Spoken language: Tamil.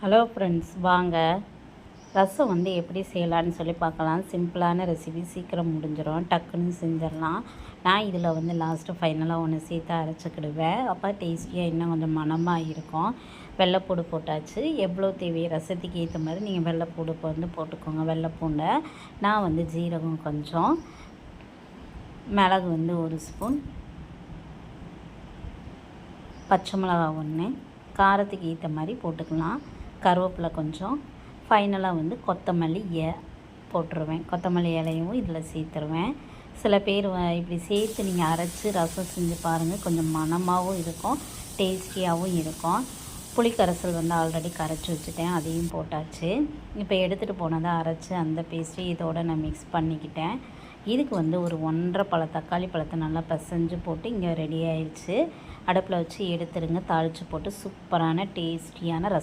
ஹலோ ஃப்ரெண்ட்ஸ், வாங்க ரசம் வந்து எப்படி செய்யலான்னு சொல்லி பார்க்கலாம். சிம்பிளான ரெசிபி, சீக்கிரம் முடிஞ்சிடும், டக்குன்னு செஞ்சிடலாம். நான் இதில் வந்து லாஸ்ட்டு ஃபைனலாக ஒன்று சேர்த்து அரைச்சிக்கிடுவேன். அப்போ டேஸ்டியாக இன்னும் கொஞ்சம் மணமாக இருக்கும். வெள்ளைப்பூடு போட்டாச்சு. எவ்வளோ தேவையோ ரசத்துக்கு ஏற்ற மாதிரி நீங்கள் வெள்ளைப்பூடு வந்து போட்டுக்கோங்க. வெள்ளைப்பூண்டை நான் வந்து ஜீரகம் கொஞ்சம், மிளகு வந்து 1 ஸ்பூன், பச்சை மிளகா 1, காரத்துக்கு ஏற்ற மாதிரி போட்டுக்கலாம். கருவேப்பிலை கொஞ்சம், ஃபைனலாக வந்து கொத்தமல்லி போட்டுருவேன். கொத்தமல்லி இலையும் இதில் சேர்த்துருவேன். சில பேர் இப்படி சேர்த்து நீங்கள் அரைச்சி ரசம் செஞ்சு பாருங்கள். கொஞ்சம் மணமாகவும் இருக்கும், டேஸ்டியாகவும் இருக்கும். புளிக்கரைசல் வந்து ஆல்ரெடி கரைச்சி வச்சுட்டேன், அதையும் போட்டாச்சு. இப்போ எடுத்துகிட்டு போனதை அரைச்சி அந்த பேஸ்ட்டு இதோடு நான் மிக்ஸ் பண்ணிக்கிட்டேன். இதுக்கு வந்து ஒரு 1.5 தக்காளி பழத்தை நல்லா பிசைஞ்சு போட்டு இங்கே ரெடி ஆயிடுச்சு. அடுப்பில் வச்சு எடுத்துருங்க. தாளித்து போட்டு சூப்பரான டேஸ்டியான ரசம்